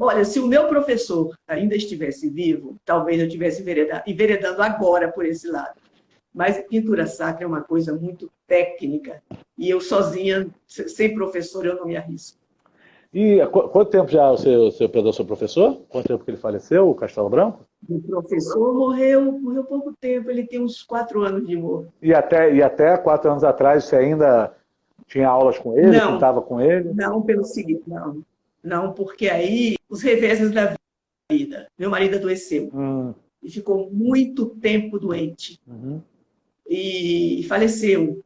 [SPEAKER 2] Olha, se o meu professor ainda estivesse vivo, talvez eu estivesse enveredando agora por esse lado. Mas pintura sacra é uma coisa muito técnica e eu sozinha, sem professor, eu não me arrisco.
[SPEAKER 1] E quanto tempo já o seu perdeu seu professor? Quanto tempo que ele faleceu, o Castelo Branco?
[SPEAKER 2] O professor morreu pouco tempo, ele tem uns 4 anos de morte.
[SPEAKER 1] E até 4 anos atrás você ainda tinha aulas com ele,
[SPEAKER 2] Não,
[SPEAKER 1] pintava com ele?
[SPEAKER 2] não pelo seguinte, não. Não, porque aí os reveses da vida. Meu marido adoeceu
[SPEAKER 1] Hum,
[SPEAKER 2] e ficou muito tempo doente
[SPEAKER 1] uhum,
[SPEAKER 2] e faleceu.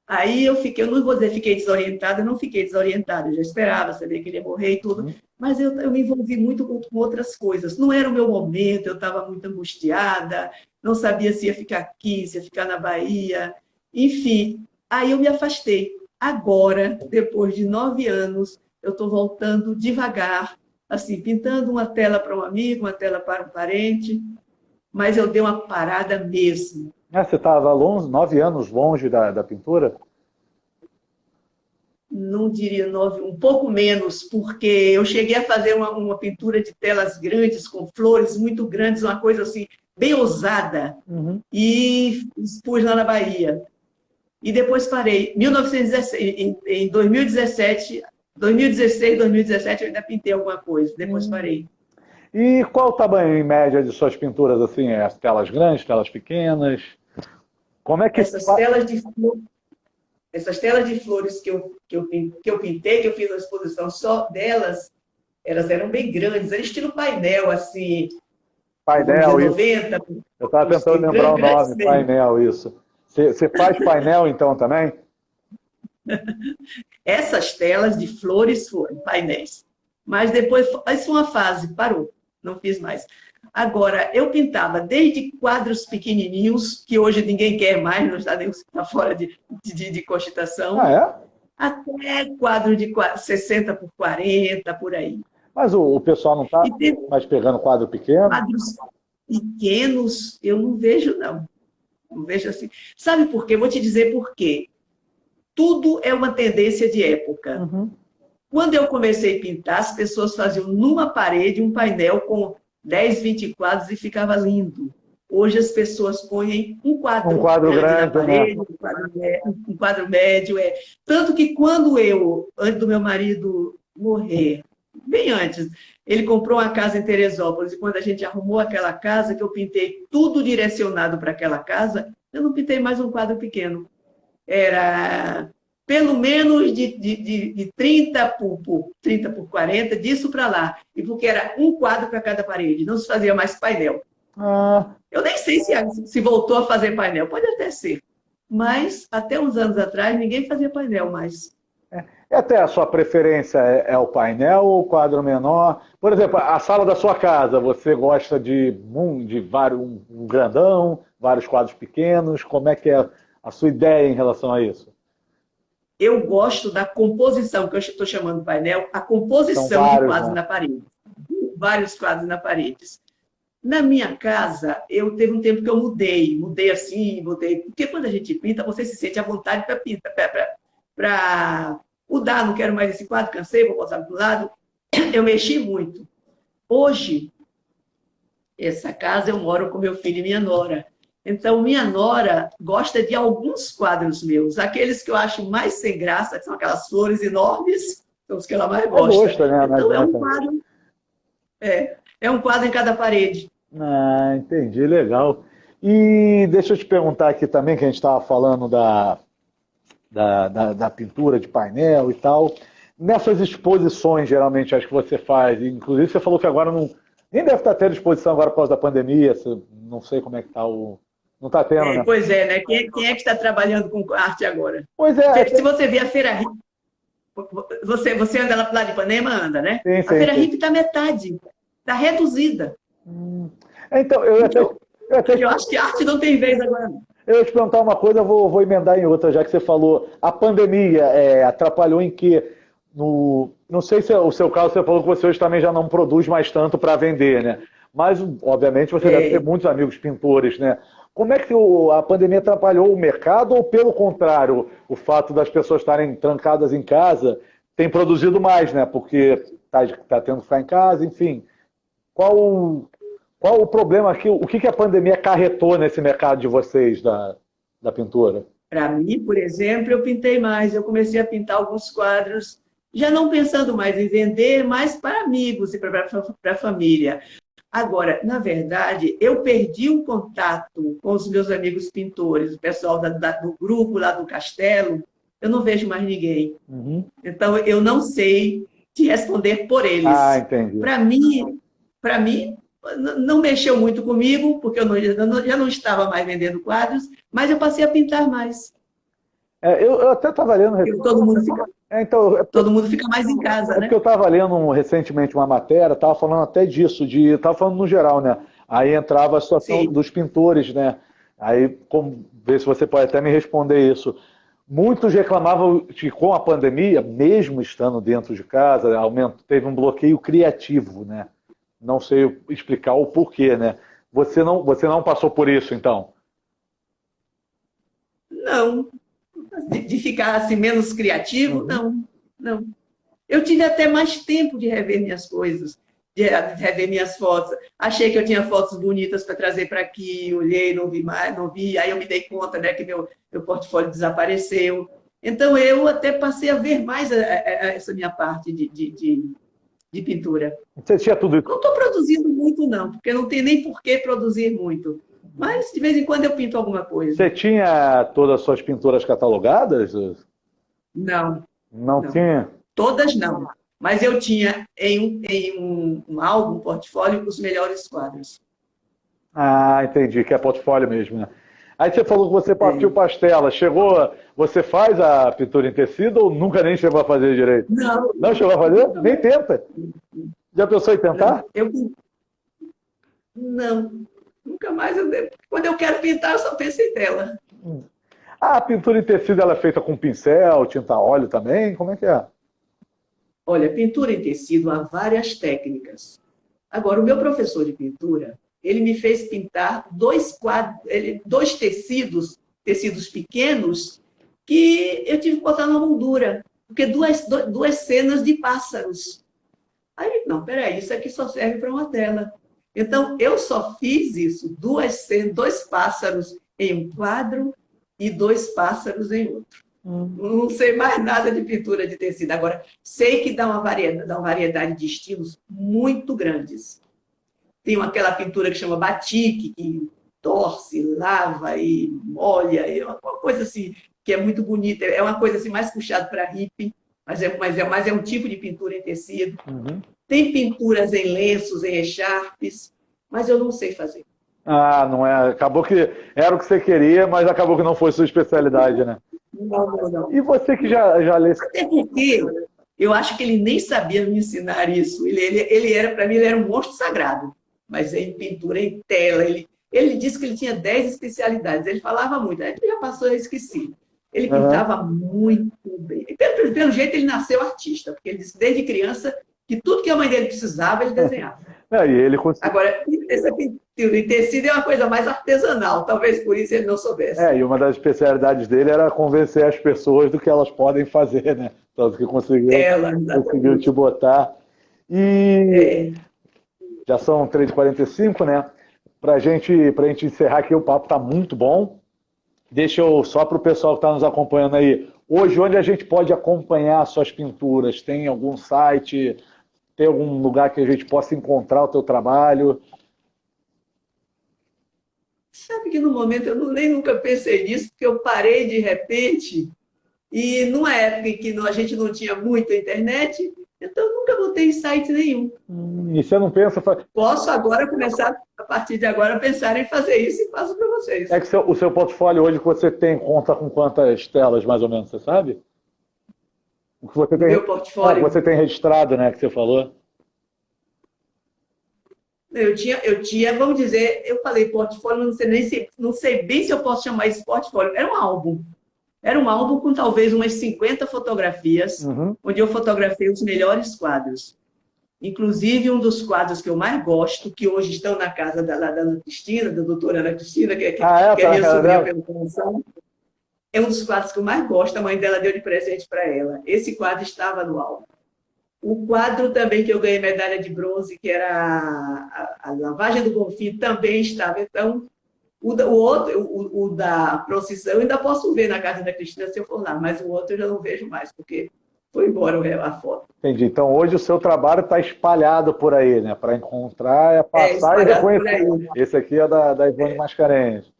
[SPEAKER 2] Aí eu não vou dizer fiquei desorientada, não fiquei desorientada, eu já esperava saber que ele ia morrer e tudo,
[SPEAKER 1] uhum.
[SPEAKER 2] mas eu me envolvi muito com outras coisas. Não era o meu momento, eu estava muito angustiada, não sabia se ia ficar aqui, se ia ficar na Bahia, enfim. Aí eu me afastei. Agora, depois de 9 anos, eu estou voltando devagar, assim, pintando uma tela para um amigo, uma tela para um parente, mas eu dei uma parada mesmo.
[SPEAKER 1] Ah, você estava 9 anos longe da pintura?
[SPEAKER 2] Não diria 9, um pouco menos, porque eu cheguei a fazer uma pintura de telas grandes, com flores muito grandes, uma coisa assim, bem ousada,
[SPEAKER 1] Uhum.
[SPEAKER 2] e expus lá na Bahia. E depois parei. 1917, em 2017, 2016, 2017, eu ainda pintei alguma coisa, depois
[SPEAKER 1] Hum.
[SPEAKER 2] parei.
[SPEAKER 1] E qual o tamanho em média de suas pinturas assim? É as telas grandes, telas pequenas? Como é que
[SPEAKER 2] Essas telas de, essas telas de flores que eu pintei, que eu fiz uma exposição só delas, elas eram bem grandes, era estilo painel, assim, vamos dizer,
[SPEAKER 1] painel, isso?
[SPEAKER 2] 90,
[SPEAKER 1] Eu estava tentando lembrar o
[SPEAKER 2] grandes
[SPEAKER 1] nome,
[SPEAKER 2] mesmo.
[SPEAKER 1] painel, isso. Você faz painel então também?
[SPEAKER 2] Essas telas de flores foram painéis. Mas depois, isso foi uma fase, parou, não fiz mais. Agora, eu pintava desde quadros pequenininhos, que hoje ninguém quer mais, não está nem está fora de
[SPEAKER 1] Ah,
[SPEAKER 2] cogitação,
[SPEAKER 1] é?
[SPEAKER 2] até quadro de 60 por 40, por aí.
[SPEAKER 1] Mas o pessoal não está
[SPEAKER 2] E tem
[SPEAKER 1] mais pegando quadro pequeno?
[SPEAKER 2] quadros pequenos, eu não vejo, não. Não vejo assim. Sabe por quê? Vou te dizer por quê. Tudo é uma tendência de época.
[SPEAKER 1] Uhum.
[SPEAKER 2] Quando eu comecei a pintar, as pessoas faziam numa parede um painel com 10, 20 quadros e ficava lindo. Hoje as pessoas põem um
[SPEAKER 1] Um
[SPEAKER 2] quadro
[SPEAKER 1] quadro
[SPEAKER 2] grande na
[SPEAKER 1] grande, né?
[SPEAKER 2] parede, um quadro médio. Tanto que quando eu, antes do meu marido morrer, bem antes, ele comprou uma casa em Teresópolis, e quando a gente arrumou aquela casa, que eu pintei tudo direcionado para aquela casa, eu não pintei mais um quadro pequeno. Era pelo menos de 30 por 40, disso para lá. E porque era um quadro para cada parede, não se fazia mais painel.
[SPEAKER 1] Ah,
[SPEAKER 2] Eu nem sei se voltou a fazer painel, pode até ser. Mas até uns anos atrás ninguém fazia painel mais.
[SPEAKER 1] e até a sua preferência é o painel ou o quadro menor? Por exemplo, a sala da sua casa, você gosta de vários, um grandão, vários quadros pequenos? Como é que é a sua ideia em relação a isso?
[SPEAKER 2] Eu gosto da composição, que eu estou chamando de painel, a
[SPEAKER 1] São
[SPEAKER 2] composição de
[SPEAKER 1] vários,
[SPEAKER 2] quadros
[SPEAKER 1] né?
[SPEAKER 2] na parede. Vários quadros na parede. Na minha casa, eu teve um tempo que eu mudei assim, mudei. Porque quando a gente pinta, você se sente à vontade para pintar, para mudar, não quero mais esse quadro, cansei, vou botar para o lado. Eu mexi muito. Hoje, essa casa eu moro com meu filho e minha nora. Então, minha nora gosta de alguns quadros meus, aqueles que eu acho mais sem graça, que são aquelas flores enormes, são os que ela mais
[SPEAKER 1] É
[SPEAKER 2] gosta.
[SPEAKER 1] gosto, né? Não
[SPEAKER 2] Então,
[SPEAKER 1] adianta.
[SPEAKER 2] é um quadro em cada parede.
[SPEAKER 1] Ah, entendi, legal. E deixa eu te perguntar aqui também, que a gente estava falando da pintura de painel e tal. Nessas exposições, geralmente, acho que você faz, inclusive você falou que agora não, nem deve estar tendo exposição agora por causa da pandemia, não sei como é que está o... Não está tendo, né?
[SPEAKER 2] Pois é, né? Quem é que está trabalhando com arte agora?
[SPEAKER 1] Pois é,
[SPEAKER 2] Se você ver a Feira Hip, você anda lá de Ipanema, anda, né?
[SPEAKER 1] sim,
[SPEAKER 2] A
[SPEAKER 1] sim,
[SPEAKER 2] Feira
[SPEAKER 1] sim.
[SPEAKER 2] Hip está metade, está reduzida.
[SPEAKER 1] Então, eu até,
[SPEAKER 2] Então,
[SPEAKER 1] eu até
[SPEAKER 2] eu acho que a arte não tem vez agora. Não.
[SPEAKER 1] eu ia te perguntar uma coisa, eu vou emendar em outra, já que você falou. A pandemia atrapalhou em que? Não sei se é o seu caso, você falou que você hoje também já não produz mais tanto para vender, né? Mas, obviamente, você deve ter muitos amigos pintores, né? Como é que a pandemia atrapalhou o mercado ou, pelo contrário, o fato das pessoas estarem trancadas em casa tem produzido mais, né? Porque está tendo que ficar em casa, enfim. Qual, qual o problema aqui? O que a pandemia acarretou nesse mercado de vocês da pintura?
[SPEAKER 2] Para mim, por exemplo, eu pintei mais. Eu comecei a pintar alguns quadros, já não pensando mais em vender, mas para amigos e para a família. Agora, na verdade, eu perdi o contato com os meus amigos pintores, o pessoal do grupo lá do Castelo. Eu não vejo mais ninguém.
[SPEAKER 1] Uhum.
[SPEAKER 2] Então, eu não sei te responder por eles.
[SPEAKER 1] Ah, entendi.
[SPEAKER 2] Para mim, não mexeu muito comigo, porque já não estava mais vendendo quadros, mas eu passei a pintar mais.
[SPEAKER 1] Eu até estava lendo...
[SPEAKER 2] Todo mundo fica mais em casa, né?
[SPEAKER 1] Porque eu estava lendo recentemente uma matéria, estava falando até disso, estava falando no geral, né? Aí entrava a situação dos pintores, né? Aí, ver se você pode até me responder isso. Muitos reclamavam que com a pandemia, mesmo estando dentro de casa, teve um bloqueio criativo, né? Não sei explicar o porquê, né? Você não passou por isso, então?
[SPEAKER 2] Não. De ficar assim menos criativo, não. Eu tive até mais tempo de rever minhas coisas, de rever minhas fotos. Achei que eu tinha fotos bonitas para trazer para aqui, olhei, não vi mais, não vi. Aí eu me dei conta, né, que meu portfólio desapareceu. Então eu até passei a ver mais essa minha parte de pintura.
[SPEAKER 1] Você tinha tudo isso?
[SPEAKER 2] Não estou produzindo muito, não, porque não tem nem por que produzir muito. Mas, de vez em quando, eu pinto alguma coisa.
[SPEAKER 1] Você tinha todas as suas pinturas catalogadas?
[SPEAKER 2] Não.
[SPEAKER 1] Não tinha?
[SPEAKER 2] Todas não. Mas eu tinha em um álbum, um portfólio, os melhores quadros.
[SPEAKER 1] Ah, entendi, que é portfólio mesmo, né? Aí você falou que você partiu pastela. Você faz a pintura em tecido ou nunca nem chegou a fazer direito?
[SPEAKER 2] Não.
[SPEAKER 1] Não chegou a fazer? Não. Nem tenta? Já pensou em tentar?
[SPEAKER 2] Não. Nunca mais. Quando eu quero pintar, eu só penso em tela.
[SPEAKER 1] A pintura em tecido ela é feita com pincel, tinta a óleo também? Como é que é?
[SPEAKER 2] Olha, pintura em tecido há várias técnicas. Agora, o meu professor de pintura, ele me fez pintar dois tecidos pequenos, que eu tive que botar na moldura, porque duas cenas de pássaros. Aí, não, peraí, isso aqui só serve para uma tela. Então, eu só fiz isso, dois pássaros em um quadro e dois pássaros em outro. Não sei mais nada de pintura de tecido. Agora, sei que dá uma variedade de estilos muito grandes. Tem aquela pintura que chama batik, que torce, lava e molha, é uma coisa assim que é muito bonita. É uma coisa assim mais puxada para hippie, mas é um tipo de pintura em tecido.
[SPEAKER 1] Uhum.
[SPEAKER 2] Tem pinturas em lenços, em echarpes, mas eu não sei fazer.
[SPEAKER 1] Ah, não é. Acabou que era o que você queria, mas acabou que não foi sua especialidade, né?
[SPEAKER 2] Não.
[SPEAKER 1] E você que já lê...
[SPEAKER 2] Até porque eu acho que ele nem sabia me ensinar isso. Para mim, ele era um monstro sagrado. Mas em pintura, em tela, ele disse que ele tinha 10 especialidades. Ele falava muito. Aí já passou, eu esqueci. Ele pintava muito bem. Pelo jeito, ele nasceu artista, porque ele disse que desde criança que tudo que a mãe dele precisava, ele desenhava. Agora, essa pintura em tecido é uma coisa mais artesanal, talvez por isso ele não soubesse.
[SPEAKER 1] E uma das especialidades dele era convencer as pessoas do que elas podem fazer, né? Tanto que conseguiu te botar. E já são 3h45, né? Pra gente encerrar aqui, o papo tá muito bom. Deixa eu, só para o pessoal que está nos acompanhando aí, hoje onde a gente pode acompanhar suas pinturas? Tem algum site? Tem algum lugar que a gente possa encontrar o teu trabalho?
[SPEAKER 2] Sabe que no momento eu nem nunca pensei nisso, porque eu parei de repente, e numa época em que a gente não tinha muita internet, então eu nunca botei em site nenhum.
[SPEAKER 1] E você não pensa...
[SPEAKER 2] Posso agora começar, a partir de agora, pensar em fazer isso e faço para vocês.
[SPEAKER 1] É que o seu portfólio hoje que você tem, conta com quantas telas, mais ou menos, você sabe? O que você tem,
[SPEAKER 2] meu portfólio.
[SPEAKER 1] Você tem registrado, né, que você falou?
[SPEAKER 2] Eu tinha, vamos dizer, eu falei portfólio, não sei bem se eu posso chamar isso de portfólio. Era um álbum. Era um álbum com talvez umas 50 fotografias, onde eu fotografei os melhores quadros. Inclusive, um dos quadros que eu mais gosto, que hoje estão na casa da Ana Cristina, da doutora Ana Cristina, que
[SPEAKER 1] Ah, é?
[SPEAKER 2] que é
[SPEAKER 1] Tá na
[SPEAKER 2] minha
[SPEAKER 1] casa
[SPEAKER 2] sobrinha
[SPEAKER 1] dela?
[SPEAKER 2] pelo coração, é um dos quadros que eu mais gosto, a mãe dela deu de presente para ela. Esse quadro estava no álbum. O quadro também que eu ganhei medalha de bronze, que era a lavagem do Bonfim, também estava. Então, o da procissão eu ainda posso ver na casa da Cristina se eu for lá, mas o outro eu já não vejo mais, porque foi embora a foto.
[SPEAKER 1] Entendi. Então hoje o seu trabalho está espalhado por aí, né? Para encontrar, é
[SPEAKER 2] É,
[SPEAKER 1] passar e
[SPEAKER 2] espalhado por aí.
[SPEAKER 1] reconhecer. Esse aqui é da Ivone Mascarenhas.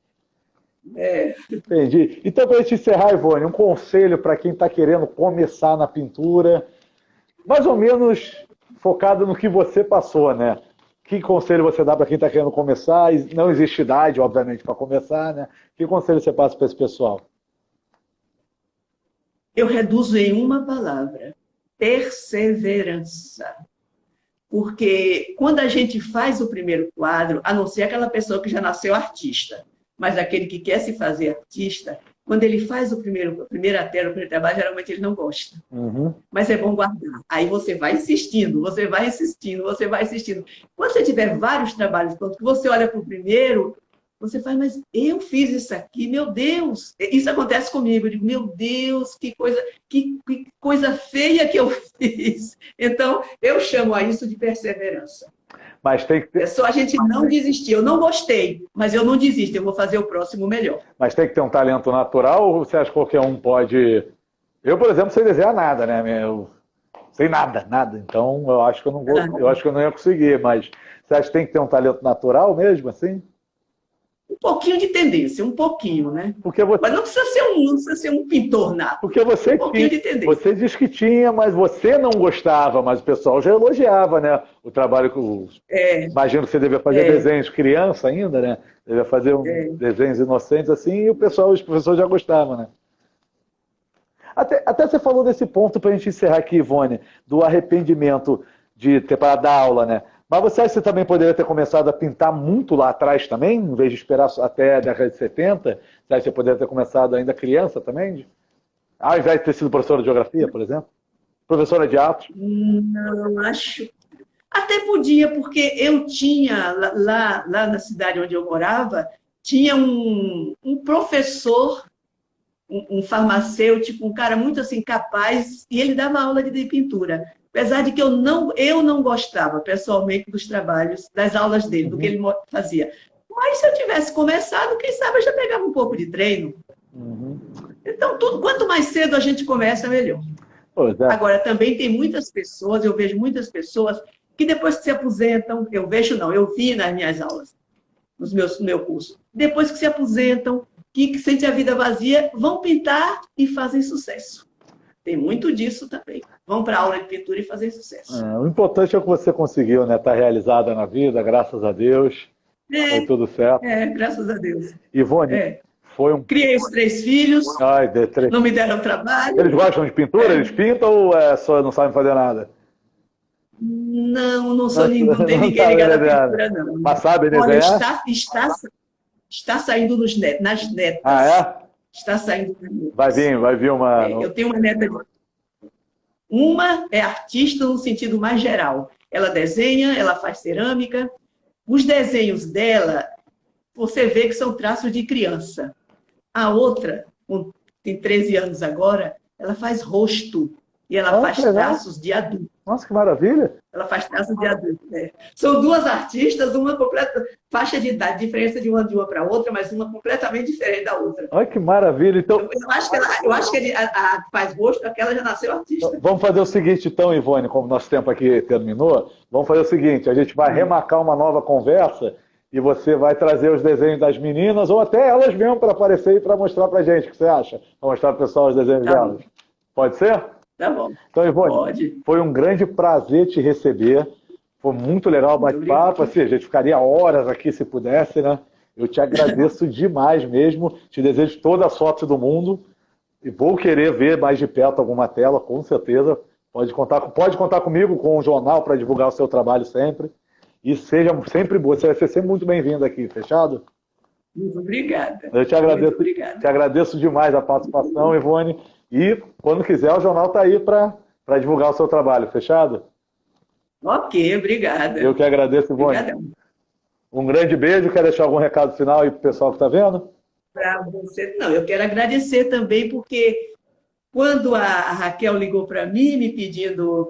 [SPEAKER 2] É,
[SPEAKER 1] Entendi. Então, para a gente encerrar, Ivone, um conselho para quem está querendo começar na pintura, mais ou menos focado no que você passou, né? Que conselho você dá para quem está querendo começar? Não existe idade, obviamente, para começar, né? Que conselho você passa para esse pessoal?
[SPEAKER 2] eu reduzo em uma palavra: perseverança. Porque quando a gente faz o primeiro quadro, a não ser aquela pessoa que já nasceu artista, mas aquele que quer se fazer artista, quando ele faz a primeira tela, o primeiro trabalho, geralmente ele não gosta.
[SPEAKER 1] Uhum.
[SPEAKER 2] Mas é bom guardar. Aí você vai insistindo, você vai insistindo, você vai insistindo. Quando você tiver vários trabalhos prontos, que você olha para o primeiro, você faz, mas eu fiz isso aqui, meu Deus. Isso acontece comigo. Eu digo, meu Deus, que coisa feia que eu fiz. Então, eu chamo a isso de perseverança.
[SPEAKER 1] Mas tem que ter...
[SPEAKER 2] É só a gente não desistir. Eu não gostei, mas eu não desisto. Eu vou fazer o próximo melhor.
[SPEAKER 1] Mas tem que ter um talento natural ou você acha que qualquer um pode... Eu, por exemplo, sei desenhar nada, né? Eu sei nada, nada. Então, eu acho que eu não vou, eu acho que eu não ia conseguir, mas você acha que tem que ter um talento natural mesmo, assim?
[SPEAKER 2] Um pouquinho de tendência, um pouquinho, né?
[SPEAKER 1] Porque você...
[SPEAKER 2] Mas não precisa ser um pintor nato.
[SPEAKER 1] Porque você,
[SPEAKER 2] um pouquinho de tendência.
[SPEAKER 1] Você diz que tinha, mas você não gostava, mas o pessoal já elogiava, né? O trabalho que imagino que você devia fazer desenhos criança ainda, né? Devia fazer desenhos inocentes assim, e os professores já gostavam, né? Até você falou desse ponto para a gente encerrar aqui, Ivone, do arrependimento de ter parado da aula, né? Mas você acha que você também poderia ter começado a pintar muito lá atrás também, em vez de esperar até a década de 70? Você acha que você poderia ter começado ainda criança também? Ao invés de ter sido professora de geografia, por exemplo? Professora de artes?
[SPEAKER 2] Não, acho. Até podia, porque eu tinha, lá na cidade onde eu morava, tinha um professor, um farmacêutico, um cara muito assim capaz, e ele dava aula de pintura. Apesar de que eu não gostava pessoalmente dos trabalhos, das aulas dele, do que ele fazia. Mas se eu tivesse começado, quem sabe eu já pegava um pouco de treino. Então, quanto mais cedo a gente começa, melhor. Agora, também tem muitas pessoas, eu vejo muitas pessoas que depois que se aposentam, eu vi nas minhas aulas, no meu curso, depois que se aposentam, que sentem a vida vazia, vão pintar e fazem sucesso. Tem muito disso também. Vão para a aula de pintura e fazer sucesso.
[SPEAKER 1] O importante é o que você conseguiu, né? Tá realizada na vida, graças a Deus. Foi tudo certo.
[SPEAKER 2] Graças a Deus.
[SPEAKER 1] Ivone, foi um...
[SPEAKER 2] Criei os 3 filhos, não me deram trabalho.
[SPEAKER 1] Eles gostam de pintura? Eles pintam ou só não sabem fazer nada?
[SPEAKER 2] Não tem ninguém ligado à pintura, não.
[SPEAKER 1] Mas sabe desenhar?
[SPEAKER 2] Olha, está saindo nas netas.
[SPEAKER 1] Ah, é?
[SPEAKER 2] Está saindo.
[SPEAKER 1] Vai vir uma...
[SPEAKER 2] eu tenho uma neta. Uma é artista no sentido mais geral. Ela desenha, ela faz cerâmica. Os desenhos dela, você vê que são traços de criança. A outra, tem 13 anos agora, ela faz rosto. E ela faz traços de adulto.
[SPEAKER 1] Nossa, que maravilha!
[SPEAKER 2] Ela faz traços de adulto. São 2 artistas, uma completa faixa de idade, diferença de uma para outra, mas uma completamente diferente da outra.
[SPEAKER 1] Olha que maravilha! Então,
[SPEAKER 2] eu acho que a faz rosto, aquela já nasceu artista.
[SPEAKER 1] Vamos fazer o seguinte, então, Ivone, como nosso tempo aqui terminou, vamos fazer o seguinte, a gente vai remarcar uma nova conversa e você vai trazer os desenhos das meninas, ou até elas mesmo para aparecer e para mostrar para a gente. O que você acha? Para mostrar para o pessoal os desenhos delas. Pode ser?
[SPEAKER 2] Tá bom.
[SPEAKER 1] Então, Ivone, foi um grande prazer te receber. Foi muito legal o bate-papo. Assim, a gente ficaria horas aqui se pudesse, né? Eu te agradeço demais mesmo. Te desejo toda a sorte do mundo. E vou querer ver mais de perto alguma tela, com certeza. Pode contar comigo, com o jornal, para divulgar o seu trabalho sempre. E seja sempre boa. Você vai ser sempre muito bem-vindo aqui, fechado?
[SPEAKER 2] Muito obrigada.
[SPEAKER 1] Eu te agradeço, te agradeço demais a participação, Ivone. E, quando quiser, o jornal está aí para divulgar o seu trabalho. Fechado?
[SPEAKER 2] Ok, obrigada.
[SPEAKER 1] Eu que agradeço, Ivone.
[SPEAKER 2] Obrigadão.
[SPEAKER 1] Um grande beijo. Quer deixar algum recado final aí para o pessoal que está vendo?
[SPEAKER 2] Para você, não, eu quero agradecer também, porque quando a Raquel ligou para mim, me pedindo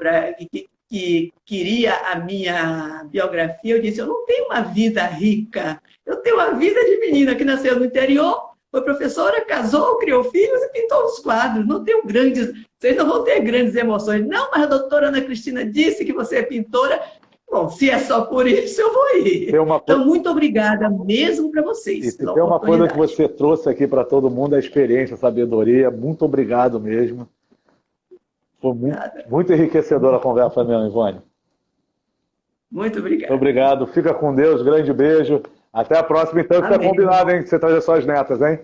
[SPEAKER 2] que queria a minha biografia, eu disse: eu não tenho uma vida rica, eu tenho uma vida de menina que nasceu no interior, foi professora, casou, criou filhos e pintou os quadros. Não tenho grandes, vocês não vão ter grandes emoções. Não, mas a doutora Ana Cristina disse que você é pintora. Bom, se é só por isso, eu vou ir. Então, muito obrigada mesmo para vocês.
[SPEAKER 1] E se tem uma coisa que você trouxe aqui para todo mundo, é a experiência, a sabedoria. Muito obrigado mesmo. Foi muito enriquecedora a conversa mesmo, Ivone.
[SPEAKER 2] Muito obrigado.
[SPEAKER 1] Obrigado. Fica com Deus. Grande beijo. Até a próxima. Então, está combinado, hein? Que você trazer suas netas, hein?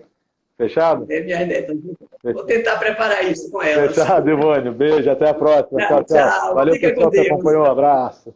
[SPEAKER 1] Fechado?
[SPEAKER 2] É minhas netas. Vou tentar preparar isso com elas.
[SPEAKER 1] Fechado, Ivone. Beijo. Até a próxima.
[SPEAKER 2] Tchau, tchau.
[SPEAKER 1] Valeu,
[SPEAKER 2] Fica
[SPEAKER 1] pessoal, que acompanhou. Um abraço.